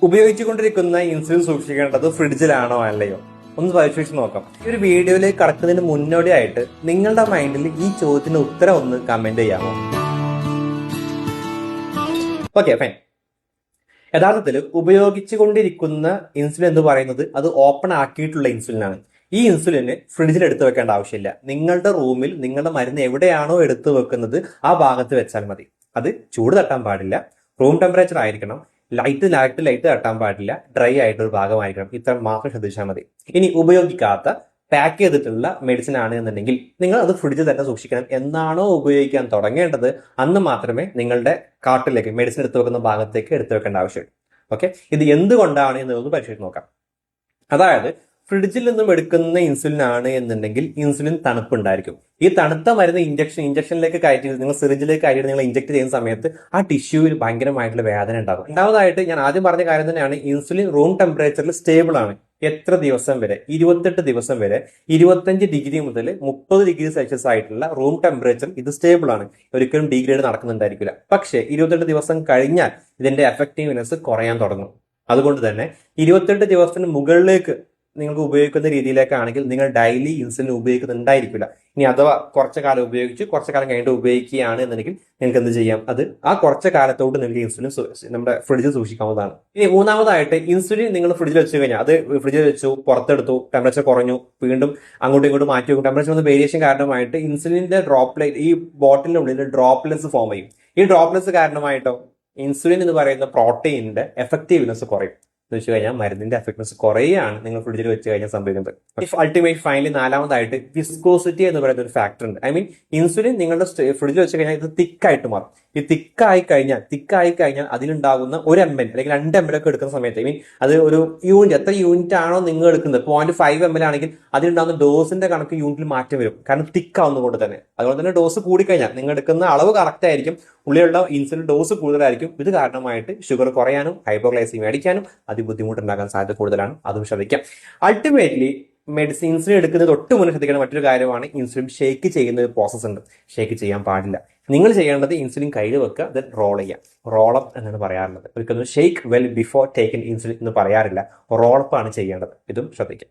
ഉപയോഗിച്ചുകൊണ്ടിരിക്കുന്ന insulin സൂക്ഷിക്കേണ്ടത് ഫ്രിഡ്ജിലാണോ അല്ലയോ ഒന്ന് പരിശോധിച്ച് നോക്കാം. ഈ ഒരു വീഡിയോയിലേക്ക് കടക്കുന്നതിന് മുന്നോടിയായിട്ട് നിങ്ങളുടെ മൈൻഡിൽ ഈ ചോദ്യത്തിന് ഉത്തരം ഒന്ന് കമന്റ് ചെയ്യാമോ? Okay, fine. യഥാർത്ഥത്തിൽ ഉപയോഗിച്ചുകൊണ്ടിരിക്കുന്ന ഇൻസുലിൻ എന്ന് പറയുന്നത് അത് ഓപ്പൺ ആക്കിയിട്ടുള്ള ഇൻസുലിനാണ്. ഈ ഇൻസുലിന് ഫ്രിഡ്ജിൽ എടുത്തു വെക്കേണ്ട ആവശ്യമില്ല. നിങ്ങളുടെ റൂമിൽ നിങ്ങളുടെ മരുന്ന് എവിടെയാണോ എടുത്തു വെക്കുന്നത് ആ ഭാഗത്ത് വെച്ചാൽ മതി. അത് ചൂട് തട്ടാൻ പാടില്ല, റൂം ടെമ്പറേച്ചർ ആയിരിക്കണം, ലൈറ്റ് തട്ടാൻ പാടില്ല, ഡ്രൈ ആയിട്ടൊരു ഭാഗമായിരിക്കണം. ഇത്ര മാത്രം ശ്രദ്ധിച്ചാൽ മതി. ഇനി ഉപയോഗിക്കാത്ത പാക്ക് ചെയ്തിട്ടുള്ള മെഡിസിൻ ആണ് എന്നുണ്ടെങ്കിൽ നിങ്ങൾ അത് ഫ്രിഡ്ജിൽ തന്നെ സൂക്ഷിക്കണം. എന്നാണോ ഉപയോഗിക്കാൻ തുടങ്ങേണ്ടത് അന്ന് മാത്രമേ നിങ്ങളുടെ കാർട്ടിലേക്ക് മെഡിസിൻ എടുത്തു വെക്കുന്ന ഭാഗത്തേക്ക് എടുത്തു വെക്കേണ്ട ആവശ്യമുള്ളൂ. ഓക്കെ, ഇത് എന്തുകൊണ്ടാണ് എന്നൊന്ന് പരിശോധിച്ച് നോക്കാം. അതായത് ഫ്രിഡ്ജിൽ നിന്നും എടുക്കുന്ന ഇൻസുലിൻ ആണ് എന്നുണ്ടെങ്കിൽ ഇൻസുലിൻ തണുപ്പുണ്ടായിരിക്കും. ഈ തണുത്ത മരുന്ന് ഇഞ്ചക്ഷനിലേക്ക് കയറ്റി നിങ്ങൾ സിറിഞ്ചിലേക്ക് കയറ്റി നിങ്ങൾ ഇഞ്ചക്ട് ചെയ്യുന്ന സമയത്ത് ആ ടിഷ്യൂവിൽ ഭയങ്കരമായിട്ടുള്ള വേദന ഉണ്ടാകും. രണ്ടാമതായിട്ട് ഞാൻ ആദ്യം പറഞ്ഞ കാര്യം തന്നെയാണ്, ഇൻസുലിൻ റൂം ടെമ്പറേച്ചറിൽ സ്റ്റേബിൾ ആണ്. എത്ര ദിവസം വരെ? 28 ദിവസം വരെ 25 ഡിഗ്രി മുതൽ 30 ഡിഗ്രി സെൽഷ്യസ് ആയിട്ടുള്ള റൂം ടെമ്പറേച്ചർ ഇത് സ്റ്റേബിൾ ആണ്. ഒരിക്കലും ഡിഗ്രേഡ് നടക്കുന്നുണ്ടായിരിക്കില്ല. പക്ഷേ 28 ദിവസം കഴിഞ്ഞാൽ ഇതിന്റെ എഫക്റ്റീവ്നെസ് കുറയാൻ തുടങ്ങും. അതുകൊണ്ട് തന്നെ 28 ദിവസത്തിന് മുകളിലേക്ക് നിങ്ങൾക്ക് ഉപയോഗിക്കുന്ന രീതിയിലേക്കാണെങ്കിൽ നിങ്ങൾ ഡെയിലി ഇൻസുലിൻ ഉപയോഗിക്കുന്നുണ്ടായിരിക്കില്ല. ഇനി അഥവാ കുറച്ചു കാലം ഉപയോഗിച്ച് കുറച്ചു കാലം കഴിഞ്ഞിട്ട് ഉപയോഗിക്കുകയാണ് എന്നുണ്ടെങ്കിൽ നിങ്ങൾക്ക് എന്ത് ചെയ്യാം? അത് ആ കുറച്ച കാലത്തോട്ട് നിങ്ങൾക്ക് ഇൻസുലിൻ നമ്മുടെ ഫ്രിഡ്ജിൽ സൂക്ഷിക്കാവുന്നതാണ്. ഇനി മൂന്നാമതായിട്ട്, ഇൻസുലിൻ നിങ്ങൾ ഫ്രിഡ്ജിൽ വെച്ച് കഴിഞ്ഞാൽ അത് ഫ്രിഡ്ജിൽ വെച്ചു, പുറത്തെടുത്തു, ടെമ്പറേച്ചർ കുറഞ്ഞു, വീണ്ടും അങ്ങോട്ടും ഇങ്ങോട്ടും മാറ്റി വെക്കും. ടെമ്പറേച്ചർ വന്ന വേരിയേഷൻ കാരണമായിട്ട് ഇൻസുലിന്റെ ഡ്രോപ്ലെറ്റ് ഈ ബോട്ടിലിന്റെ ഉള്ളിൽ ഡ്രോപ്ലെറ്റ്സ് ഫോം ചെയ്യും. ഈ ഡ്രോപ്ലെറ്റ്സ് കാരണമായിട്ടോ ഇൻസുലിൻ എന്ന് പറയുന്ന പ്രോട്ടീനിന്റെ എഫക്റ്റീവ്നെസ് കുറയും. എന്ന് വെച്ച് കഴിഞ്ഞാൽ മരുന്നിന്റെ എഫക്ട്നെസ് കുറയാണ് നിങ്ങൾ ഫ്രിഡ്ജിൽ വെച്ച് കഴിഞ്ഞാൽ സംഭവിക്കുന്നത്. അൾട്ടിമേറ്റ് ഫൈനലി നാലാമതായിട്ട് വിസ്കോസിറ്റി എന്ന് പറയുന്ന ഒരു ഫാക്ടർ ഉണ്ട്. ഐ മീൻ ഇൻസുലിൻ നിങ്ങളുടെ ഫ്രിഡ്ജിൽ വെച്ച് കഴിഞ്ഞാൽ ഇത് തിക്കായിട്ട് മാറും. ഈ തിക്കായി കഴിഞ്ഞാൽ അതിലുണ്ടാകുന്ന 1 ml അല്ലെങ്കിൽ 2 ml ഒക്കെ എടുക്കുന്ന സമയത്ത്, ഐ മീൻ അത് ഒരു യൂണിറ്റ്, എത്ര യൂണിറ്റ് ആണോ നിങ്ങൾ എടുക്കുന്നത്, 0.5 ml ആണെങ്കിൽ അതിലുണ്ടാകുന്ന ഡോസിന്റെ കണക്ക് യൂണിറ്റിൽ മാറ്റം വരും. കാരണം തിക്കാവുന്നതുകൊണ്ട് തന്നെ. അതുപോലെ തന്നെ ഡോസ് കൂടിക്കഴിഞ്ഞാൽ നിങ്ങൾ എടുക്കുന്ന അളവ് കറക്റ്റ് ആയിരിക്കും, ഉള്ളിലുള്ള ഇൻസുലിൻ ഡോസ് കൂടുതലായിരിക്കും. ഇത് കാരണമായിട്ട് ഷുഗർ കുറയാനും ഹൈപ്പോഗ്ലൈസീമിയ അടിക്കാനും ബുദ്ധിമുട്ടുണ്ടാകാൻ സാധ്യത കൂടുതലാണ്. അതും ശ്രദ്ധിക്കാം. അൾട്ടിമേറ്റ്ലി ഇൻസുലിൻ എടുക്കുന്നത് തൊട്ട് മുന്നേ ശ്രദ്ധിക്കേണ്ട മറ്റൊരു കാര്യമാണ്, ഇൻസുലിൻ ഷേക്ക് ചെയ്യുന്ന ഒരു പ്രോസസ് ഉണ്ട്. ഷേക്ക് ചെയ്യാൻ പാടില്ല. നിങ്ങൾ ചെയ്യേണ്ടത് ഇൻസുലിൻ കയ്യിൽ വെക്കുക, ദെൻ റോൾ ചെയ്യുക. റോളപ്പ് എന്നാണ് പറയാറുള്ളത്. ഒരിക്കലും shake well before taken insulin എന്ന് പറയാറില്ല. റോളപ്പ് ആണ് ചെയ്യേണ്ടത്. ഇതും ശ്രദ്ധിക്കാം.